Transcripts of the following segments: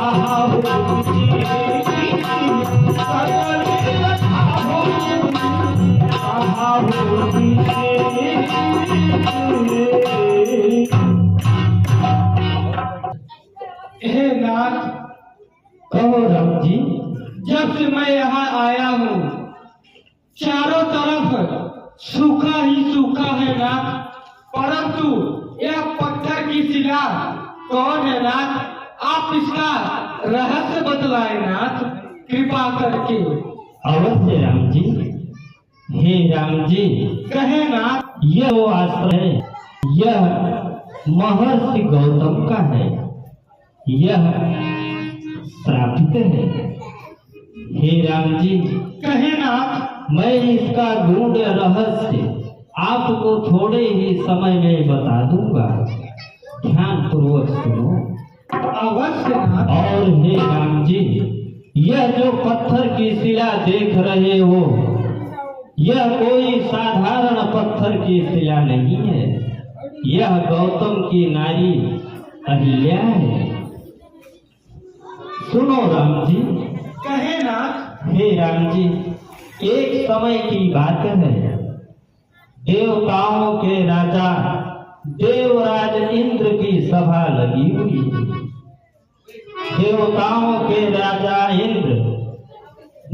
हे नाथ, कहो राम जी। जब से मैं यहाँ आया हूँ चारों तरफ सूखा ही सूखा है नाथ, परंतु यह पत्थर की शिला कौन है नाथ? आप इसका रहस्य बतलाए नाथ, कृपा करके। अवश्य राम जी। हे राम जी, कहे नाथ। यह वो आश्रम है, यह महर्षि गौतम का है, यह श्रापित है। हे राम जी, कहे नाथ। मैं इसका गूढ़ रहस्य आपको थोड़े ही समय में बता दूंगा, ध्यान पूर्वक सुनो। अवश्य नाथ। और हे राम जी, यह जो पत्थर की शिला देख रहे हो, यह कोई साधारण पत्थर की शिला नहीं है, यह गौतम की नारी अहिल्या है। सुनो राम जी। कहे नाथ। हे राम जी, एक समय की बात है, देवताओं के राजा देवराज इंद्र की सभा लगी हुई थी। देवताओं के राजा इंद्र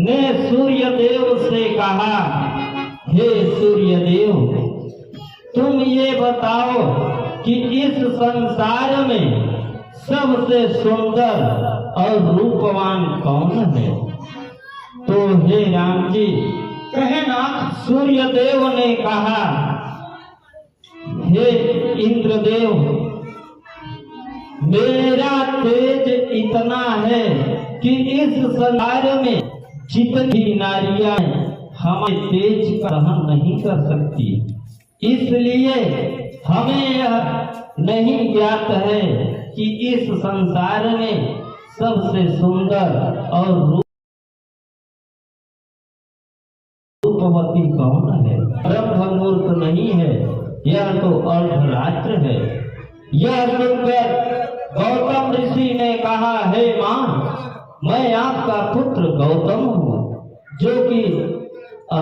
ने सूर्य देव से कहा, हे सूर्य देव, तुम ये बताओ कि इस संसार में सबसे सुंदर और रूपवान कौन है? तो हे राम जी, कहे नाथ। सूर्य देव ने कहा, हे इंद्रदेव, मेरा तेज इतना है कि इस संसार में जितनी नारियां हमारे तेज का सहन नहीं कर सकती, इसलिए हमें यह नहीं ज्ञात है कि इस संसार में सबसे सुंदर और रूपवती कौन है। ब्रह्म मुहूर्त नहीं है, यह तो अर्धरात्र है। यह सुनकर गौतम ऋषि ने कहा, हे माँ, मैं आपका पुत्र गौतम हूँ, जो कि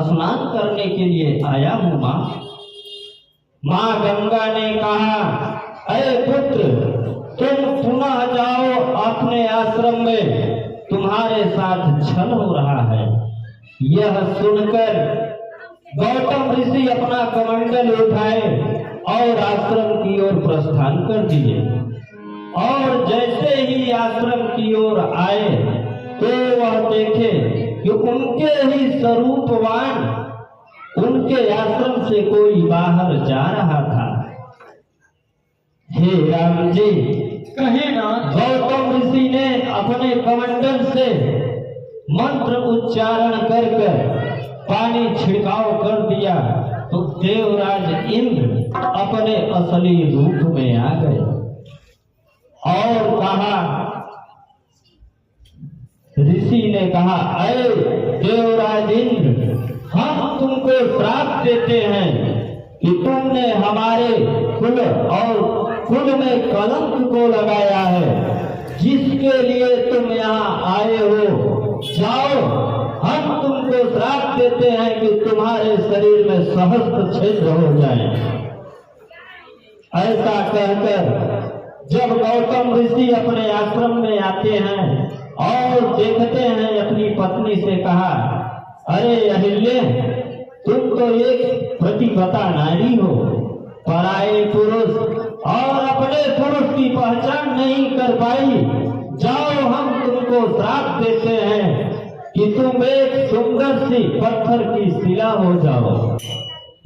स्नान करने के लिए आया हूँ। माँ गंगा ने कहा, अरे पुत्र, तुम पुनः जाओ अपने आश्रम में, तुम्हारे साथ छल हो रहा है। यह सुनकर गौतम ऋषि अपना कमंडल उठाए और आश्रम की ओर प्रस्थान कर दिए। और जैसे ही आश्रम की ओर आए तो वह देखे कि उनके ही स्वरूपवान उनके आश्रम से कोई बाहर जा रहा था। हे राम जी, कहे ना। गौतम ऋषि ने अपने कमंडल से मंत्र उच्चारण कर पानी छिड़काव कर दिया तो देवराज इंद्र अपने असली रूप में आ गए और कहा, ऋषि ने कहा, अरे देवराज इंद्र, हम तुमको श्राप देते हैं कि तुमने हमारे कुल और कुल में कलंक को लगाया है, जिसके लिए तुम यहाँ आए हो। जाओ, हम तुमको श्राप देते हैं कि तुम्हारे शरीर में सहस्त्र छिद्र हो जाए। ऐसा कहकर जब गौतम ऋषि अपने आश्रम में आते हैं और देखते हैं, अपनी पत्नी से कहा, अरे अहिल्य, तुम तो एक प्रतिपता नारी हो, पराये पुरुष और अपने पुरुष की पहचान नहीं कर पाई। जाओ, हम तुमको श्राप देते हैं कि तुम एक सुंदर सी पत्थर की शिला हो जाओ।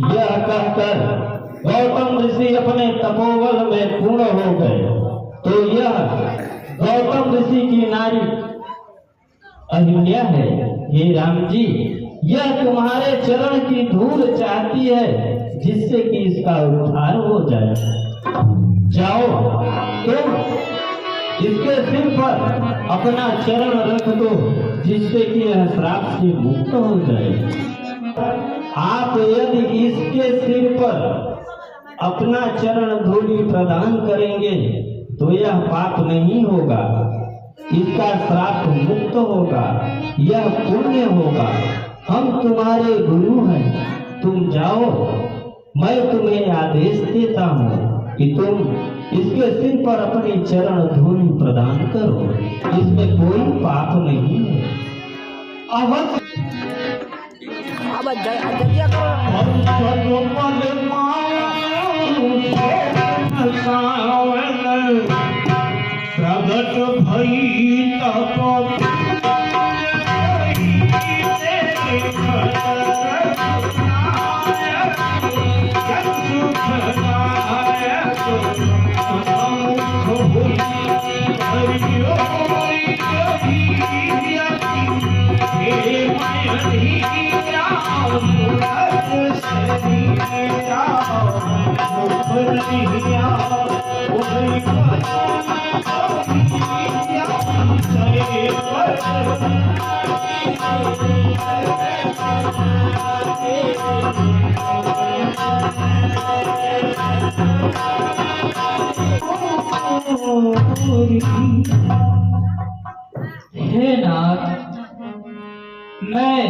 यह कहकर गौतम ऋषि अपने तपोबल में पूर्ण हो गए। तो यह गौतम ऋषि की नारी अहिल्या है। हे राम जी, यह तुम्हारे चरण की धूल चाहती है, जिससे कि इसका उद्धार हो जाए। जाओ, तुम इसके सिर पर अपना चरण रख दो, जिससे कि यह श्राप से मुक्त हो जाए। आप यदि इसके सिर पर अपना चरण धूलि प्रदान करेंगे तो यह पाप नहीं होगा, इसका श्राप मुक्त होगा, यह पुण्य होगा। हम तुम्हारे गुरु हैं, तुम जाओ। मैं तुम्हें आदेश देता हूँ कि तुम इसके सिर पर अपनी चरण धूलि प्रदान करो, इसमें कोई पाप नहीं है। अवश्य प्रगट भई तब हे नाथ, मैं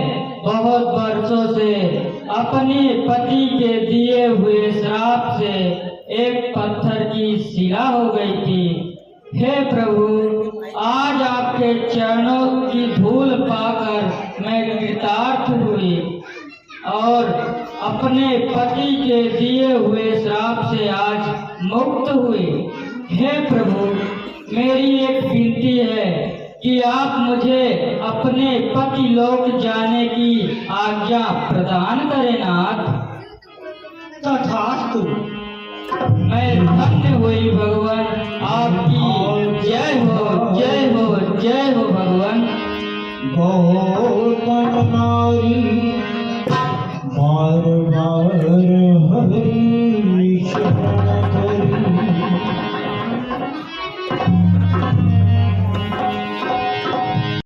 बहुत वर्षों से अपने पति के दिए हुए श्राप से एक पत्थर की शिला हो गई थी। हे प्रभु, आज आपके चरणों की धूल पाकर मैं कृतार्थ हुई और अपने पति के दिए हुए श्राप से आज मुक्त हुई। हे प्रभु, मेरी एक विनती है कि आप मुझे अपने पति लोक जाने की आज्ञा प्रदान करें नाथ। तथास्तु। मैं धन्य हुई भगवान,